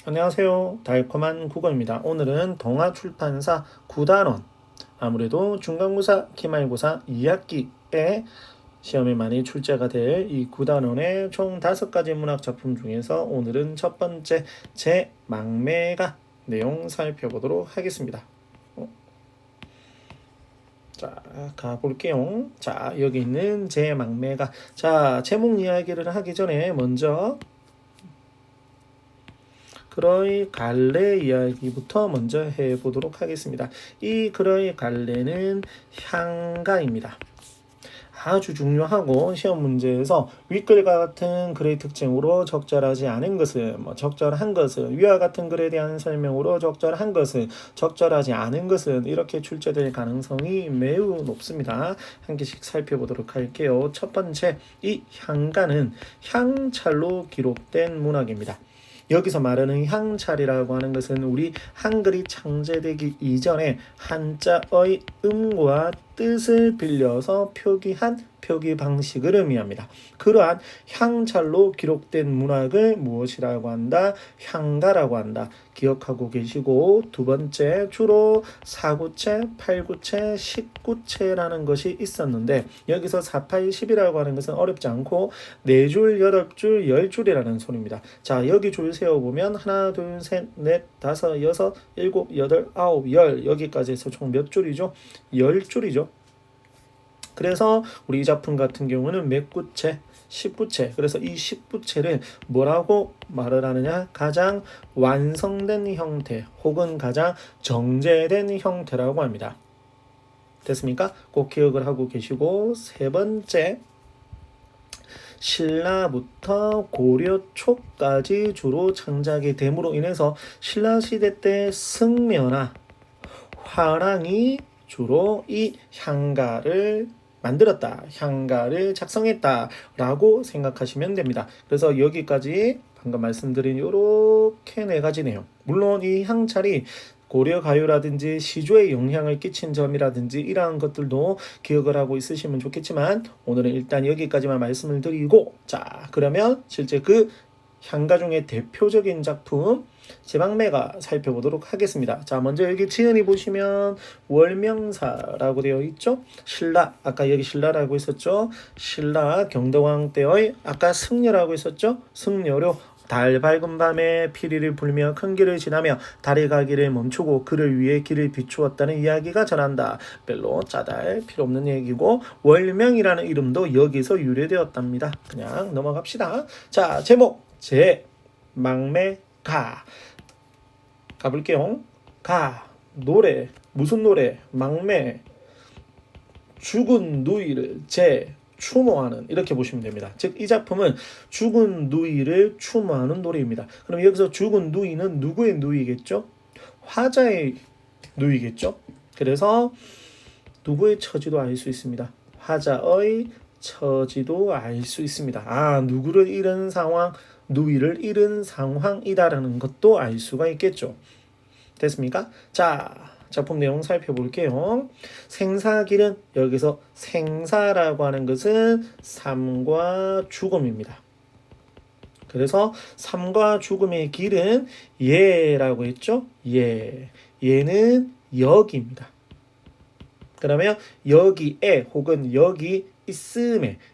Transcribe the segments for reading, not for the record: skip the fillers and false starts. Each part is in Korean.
안녕하세요. 달콤한 국어입니다. 오늘은 동아출판사 9단원, 아무래도 중간고사, 기말고사 2학기에 시험에 많이 출제가 될 이 9단원의 총 5가지 문학 작품 중에서 오늘은 첫 번째 제 막매가 내용 살펴보도록 하겠습니다. 자, 가볼게요. 자, 여기 있는 제 막매가, 자, 제목 이야기를 하기 전에 먼저 그러이 갈래 이야기부터 먼저 해보도록 하겠습니다. 이 그러이 갈래는 향가입니다. 아주 중요하고 시험 문제에서 윗글과 같은 글의 특징으로 적절하지 않은 것은 적절한 것은, 위와 같은 글에 대한 설명으로 적절한 것은, 적절하지 않은 것은 이렇게 출제될 가능성이 매우 높습니다. 한 개씩 살펴보도록 할게요. 첫 번째, 이 향가는 향찰로 기록된 문학입니다. 여기서 말하는 향찰이라고 하는 것은 우리 한글이 창제되기 이전에 한자의 음과 뜻을 빌려서 표기한 표기 방식을 의미합니다. 그러한 향찰로 기록된 문학을 무엇이라고 한다? 향가라고 한다. 기억하고 계시고, 두 번째, 주로 4구체, 8구체, 19체라는 것이 있었는데 여기서 4, 8, 10이라고 하는 것은 어렵지 않고 4줄, 8줄, 10줄이라는 소리입니다. 자, 여기 줄 세어보면 하나, 둘, 셋, 넷, 다섯, 여섯, 일곱, 여덟, 아홉, 열, 여기까지 해서 총 몇 줄이죠? 10줄이죠. 그래서 우리 이 작품 같은 경우는 몇 구체? 19채. 그래서 이 19채를 뭐라고 말을 하느냐? 가장 완성된 형태 혹은 가장 정제된 형태라고 합니다. 됐습니까? 꼭 기억을 하고 계시고, 세 번째, 신라부터 고려 초까지 주로 창작이 됨으로 인해서 신라시대 때 승려나 화랑이 주로 이 향가를 만들었다, 향가를 작성했다 라고 생각하시면 됩니다. 그래서 여기까지 방금 말씀드린 요렇게 4가지 내용, 물론 이 향찰이 고려 가요라든지 시조에 영향을 끼친 점이라든지 이러한 것들도 기억을 하고 있으시면 좋겠지만 오늘은 일단 여기까지만 말씀을 드리고, 자, 그러면 실제 그 향가 중에 대표적인 작품 제막매가 살펴보도록 하겠습니다. 자, 먼저 여기 지은이 보시면 월명사라고 되어 있죠. 신라, 아까 여기 신라라고 있었죠. 신라 경덕왕 때의, 아까 승려라고 있었죠. 승려로 달 밝은 밤에 피리를 불며 큰 길을 지나며 달이 가기를 멈추고 그를 위해 길을 비추었다는 이야기가 전한다. 별로 짜달 필요 없는 얘기고, 월명이라는 이름도 여기서 유래되었답니다. 그냥 넘어갑시다. 자, 제목 제 막매 가볼게요. 노래, 무슨 노래? 막매, 죽은 누이를 추모하는, 이렇게 보시면 됩니다. 즉, 이 작품은 죽은 누이를 추모하는 노래입니다. 그럼 여기서 죽은 누이는 누구의 누이겠죠? 화자의 누이겠죠? 그래서 누구의 처지도 알 수 있습니다. 화자의 처지도 알 수 있습니다. 아, 누구를 잃은 상황, 누이를 잃은 상황이다라는 것도 알 수가 있겠죠. 됐습니까? 자, 작품 내용 살펴볼게요. 생사길은, 여기서 생사라고 하는 것은 삶과 죽음입니다. 그래서 삶과 죽음의 길은 예라고 했죠. 예는 여기입니다. 그러면 여기에 혹은 여기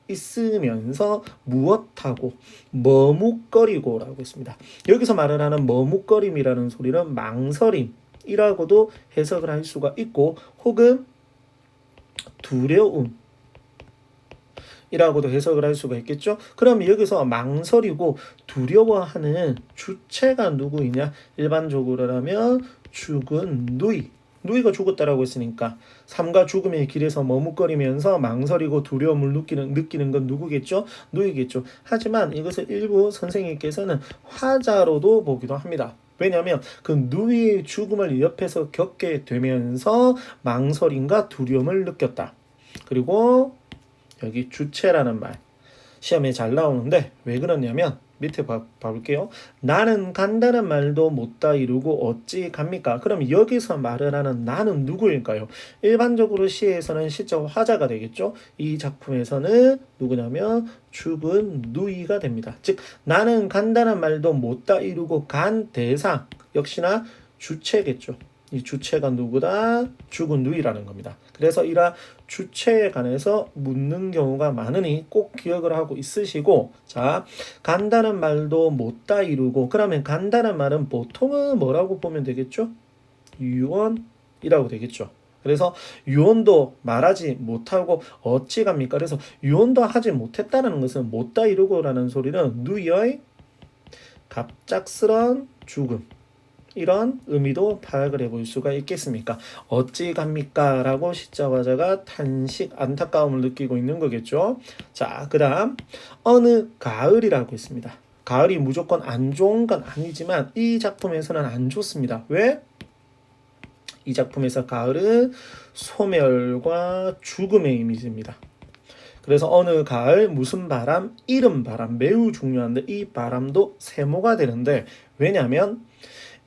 있으면서 무엇하고 머뭇거리고 라고 했습니다. 여기서 말을 하는 머뭇거림이라는 소리는 망설임이라고도 해석을 할 수가 있고, 혹은 두려움 이라고도 해석을 할 수가 있겠죠. 그럼 여기서 망설이고 두려워하는 주체가 누구이냐? 일반적으로라면 죽은 누이가 죽었다라고 했으니까 삶과 죽음의 길에서 머뭇거리면서 망설이고 두려움을 느끼는 건 누구겠죠? 누이겠죠. 하지만 이것을 일부 선생님께서는 화자로도 보기도 합니다. 왜냐하면 그 누이의 죽음을 옆에서 겪게 되면서 망설임과 두려움을 느꼈다. 그리고 여기 주체라는 말 시험에 잘 나오는데 왜 그러냐면 밑에 봐볼게요. 나는 간다는 말도 못다 이루고 어찌 갑니까? 그럼 여기서 말을 하는 나는 누구일까요? 일반적으로 시에서는 시적 화자가 되겠죠. 이 작품에서는 누구냐면 죽은 누이가 됩니다. 즉 나는 간다는 말도 못다 이루고 간 대상 역시나 주체겠죠. 이 주체가 누구다? 죽은 누이라는 겁니다. 그래서 이라 주체에 관해서 묻는 경우가 많으니 꼭 기억을 하고 있으시고, 자, 간다는 말도 못다 이루고, 그러면 간다는 말은 보통은 뭐라고 보면 되겠죠? 유언이라고 되겠죠. 그래서 유언도 말하지 못하고 어찌 갑니까? 그래서 유언도 하지 못했다는 것은 못다 이루고라는 소리는 누이의 갑작스런 죽음, 이런 의미도 파악을 해볼 수가 있겠습니까? 어찌 갑니까? 라고 시자화자가 탄식, 안타까움을 느끼고 있는 거겠죠. 자, 그 다음 어느 가을이라고 있습니다. 가을이 무조건 안 좋은 건 아니지만 이 작품에서는 안 좋습니다. 왜? 이 작품에서 가을은 소멸과 죽음의 이미지입니다. 그래서 어느 가을 무슨 바람, 이른 바람 매우 중요한데 이 바람도 세모가 되는데, 왜냐하면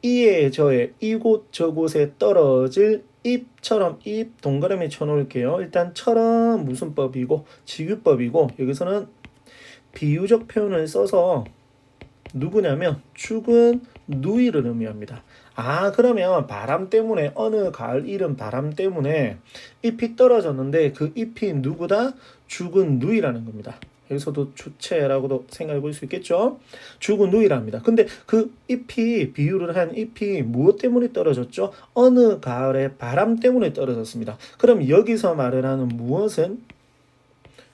이에 저에 이곳 저곳에 떨어질 잎처럼, 잎 동그라미 쳐놓을게요. 일단 처럼 무슨 법이고 지규법이고, 여기서는 비유적 표현을 써서 누구냐면 죽은 누이를 의미합니다. 아, 그러면 바람 때문에, 어느 가을 이른 바람 때문에 잎이 떨어졌는데 그 잎이 누구다? 죽은 누이라는 겁니다. 여기서도 주체라고도 생각해 볼 수 있겠죠. 죽은 누이랍니다. 근데 그 잎이, 비유를 한 잎이 무엇 때문에 떨어졌죠? 어느 가을에 바람 때문에 떨어졌습니다. 그럼 여기서 말을 하는 무엇은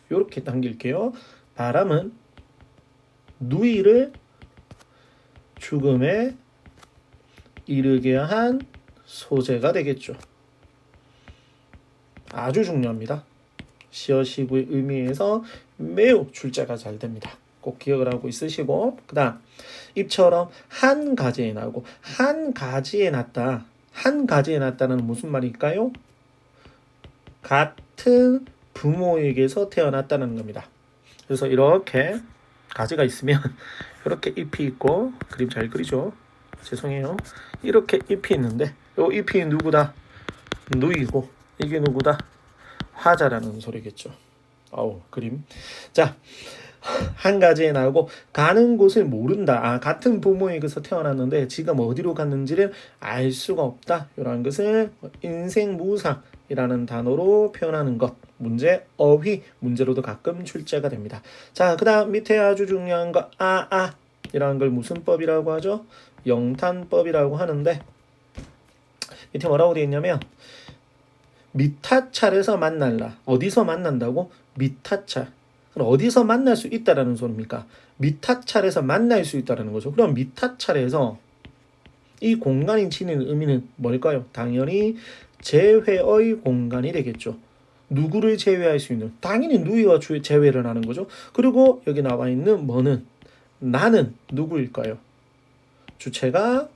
이렇게 당길게요. 바람은 누이를 죽음에 이르게 한 소재가 되겠죠. 아주 중요합니다. 시어시구의 의미에서 매우 출제가 잘 됩니다. 꼭 기억을 하고 있으시고, 그 다음 입처럼 한 가지에 나오고, 한 가지에 났다. 한 가지에 났다는 무슨 말일까요? 같은 부모에게서 태어났다는 겁니다. 그래서 이렇게 가지가 있으면 이렇게 잎이 있고, 그림 잘 그리죠? 죄송해요. 이렇게 잎이 있는데 이 잎이 누구다? 누이고, 이게 누구다? 화자라는 소리겠죠. 아우, 그림. 자, 한 가지에 나오고 가는 곳을 모른다. 아, 같은 부모에게서 태어났는데 지금 어디로 갔는지를 알 수가 없다. 이런 것을 인생무상이라는 단어로 표현하는 것. 문제 어휘 문제로도 가끔 출제가 됩니다. 자, 그 다음 밑에 아주 중요한 거 이라는 걸 무슨 법이라고 하죠? 영탄법이라고 하는데, 밑에 뭐라고 되어 있냐면 미타찰에서 만날라. 어디서 만난다고? 미타찰. 그럼 어디서 만날 수 있다라는 소리입니까? 미타찰에서 만날 수 있다라는 거죠. 그럼 미타찰에서 이 공간이 지니는 의미는 뭘까요? 당연히 제외의 공간이 되겠죠. 누구를 제외할 수 있는? 당연히 누이와 제외를 하는 거죠. 그리고 여기 나와 있는 뭐는, 나는 누구일까요? 주체가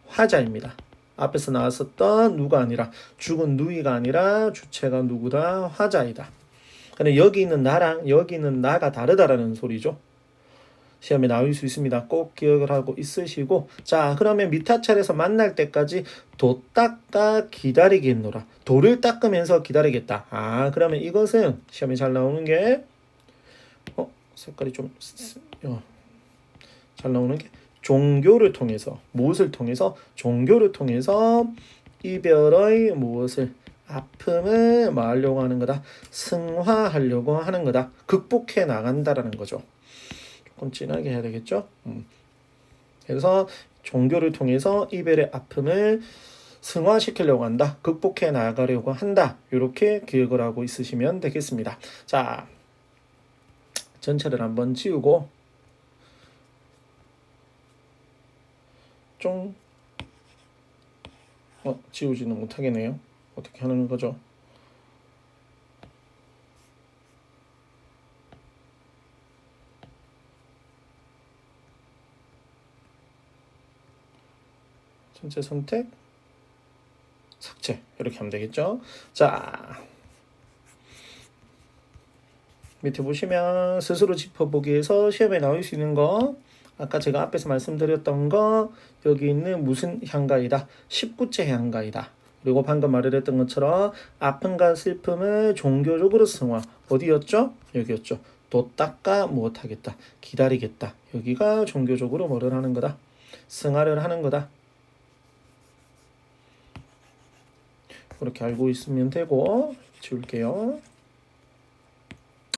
화자입니다. 앞에서 나왔었던 누가 아니라, 죽은 누이가 아니라 주체가 누구다? 화자이다. 근데 여기 있는 나랑 여기 있는 나가 다르다라는 소리죠. 시험에 나올 수 있습니다. 꼭 기억을 하고 있으시고, 자, 그러면 미타찰에서 만날 때까지 도 닦아 기다리겠노라. 도를 닦으면서 기다리겠다. 아, 그러면 이것은 시험에 잘 나오는 게 색깔이 좀 잘 나오는 게, 종교를 통해서, 무엇을 통해서? 종교를 통해서 이별의 무엇을, 아픔을 뭐 하려고 하는 거다? 승화하려고 하는 거다. 극복해 나간다라는 거죠. 조금 진하게 해야 되겠죠? 그래서 종교를 통해서 이별의 아픔을 승화시키려고 한다. 극복해 나가려고 한다. 이렇게 기억을 하고 있으시면 되겠습니다. 자, 전체를 한번 지우고 좀 지우지는 못하겠네요. 어떻게 하는 거죠? 전체 선택, 삭제, 이렇게 하면 되겠죠. 자, 밑에 보시면 스스로 짚어보기에서 시험에 나올 수 있는 거 아까 제가 앞에서 말씀드렸던 거 여기 있는 무슨 향가이다. 19째 향가이다. 그리고 방금 말을 했던 것처럼 아픔과 슬픔을 종교적으로 승화. 어디였죠? 여기였죠. 또 닦아 못하겠다. 기다리겠다. 여기가 종교적으로 뭐를 하는 거다. 승화를 하는 거다. 그렇게 알고 있으면 되고 지울게요.